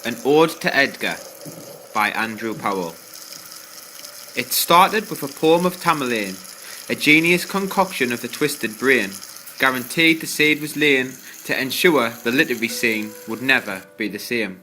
An Ode to Edgar by Andrew Powell. It started with a poem of Tamerlane, a genius concoction of the twisted brain, guaranteed the seed was lain to ensure the literary scene would never be the same.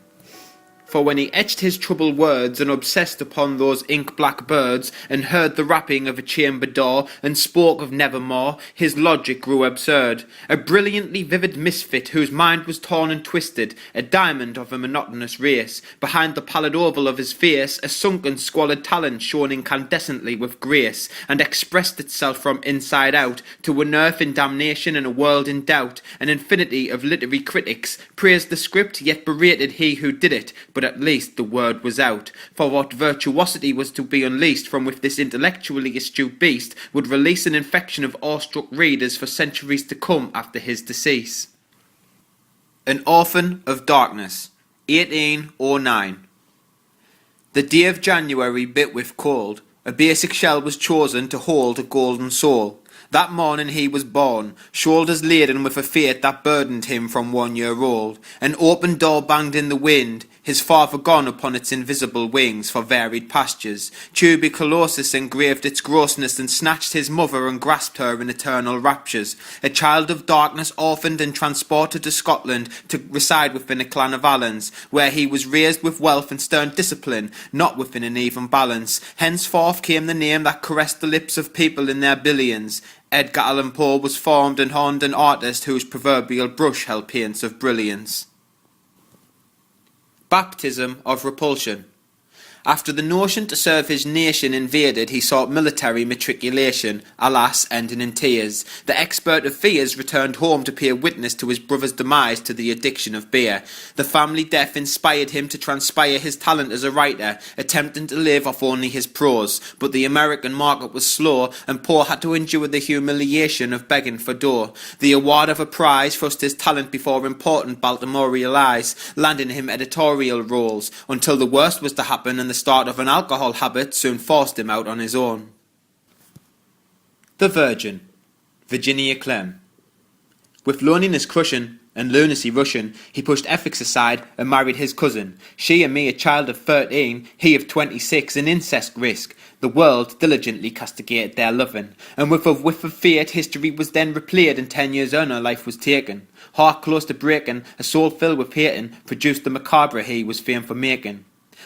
For when he etched his troubled words and obsessed upon those ink-black birds, and heard the rapping of a chamber door, and spoke of nevermore, his logic grew absurd. A brilliantly vivid misfit whose mind was torn and twisted, a diamond of a monotonous race. Behind the pallid oval of his face, a sunken squalid talent shone incandescently with grace, and expressed itself from inside out, to an earth in damnation and a world in doubt. An infinity of literary critics praised the script, yet berated he who did it, but at least the word was out. For what virtuosity was to be unleashed from with this intellectually astute beast would release an infection of awestruck readers for centuries to come after his decease. An Orphan of Darkness, 1809. The day of January bit with cold, a basic shell was chosen to hold a golden soul. That morning he was born, shoulders laden with a fate that burdened him from 1 year old. An open door banged in the wind, his father gone upon its invisible wings for varied pastures. Tuberculosis engraved its grossness and snatched his mother and grasped her in eternal raptures. A child of darkness, orphaned and transported to Scotland to reside within a clan of Allans, where he was raised with wealth and stern discipline, not within an even balance. Henceforth came the name that caressed the lips of people in their billions. Edgar Allan Poe was formed and honed an artist whose proverbial brush held paints of brilliance. Baptism of repulsion. After the notion to serve his nation invaded, he sought military matriculation, alas, ending in tears. The expert of fears returned home to bear witness to his brother's demise to the addiction of beer. The family death inspired him to transpire his talent as a writer, attempting to live off only his prose. But the American market was slow, and Poe had to endure the humiliation of begging for dough. The award of a prize thrust his talent before important Baltimorean eyes, landing him editorial roles, until the worst was to happen and the start of an alcohol habit soon forced him out on his own. The Virgin, Virginia Clem. With loneliness crushing and lunacy rushing, he pushed ethics aside and married his cousin. She and me a child of 13, he of 26, an incest risk. The world diligently castigated their loving, and with a whiff of fate history was then replayed, and 10 years on her life was taken. Heart close to breaking, a soul filled with hating, produced the macabre he was famed for making.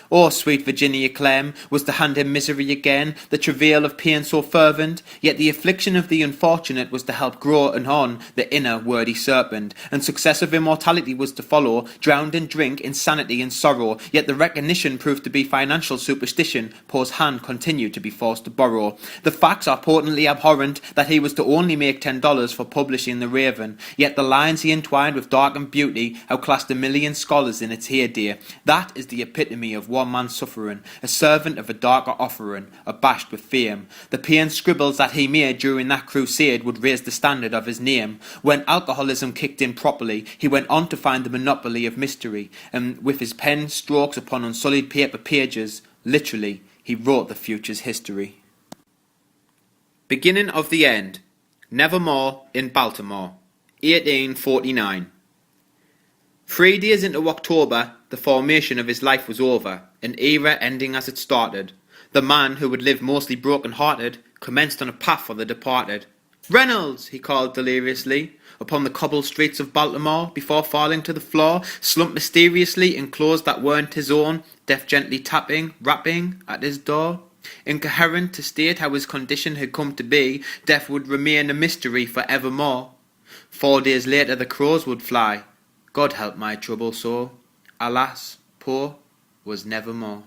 Oh, sweet Virginia Clem, was to hand him misery again, the travail of pain so fervent, yet the affliction of the unfortunate was to help grow and on the inner wordy serpent, and successive immortality was to follow, drowned in drink, insanity and sorrow, yet the recognition proved to be financial superstition. Poe's hand continued to be forced to borrow. The facts are potently abhorrent that he was to only make $10 for publishing The Raven, yet the lines he entwined with dark and beauty outclassed 1,000,000 scholars in its heyday. That is the epitome of one man's suffering, a servant of a darker offering, abashed with fame. The pain scribbles that he made during that crusade would raise the standard of his name. When alcoholism kicked in properly, he went on to find the monopoly of mystery, and with his pen strokes upon unsullied paper pages, literally, he wrote the future's history. Beginning of the End, Nevermore in Baltimore, 1849. 3 days into October, the formation of his life was over, an era ending as it started. The man who had lived mostly broken-hearted commenced on a path for the departed. "Reynolds!" he called deliriously, upon the cobbled streets of Baltimore, before falling to the floor, slumped mysteriously in clothes that weren't his own, death gently tapping, rapping at his door. Incoherent to state how his condition had come to be, death would remain a mystery for evermore. 4 days later the crows would fly. God help my troubled soul. Alas, Poe was nevermore.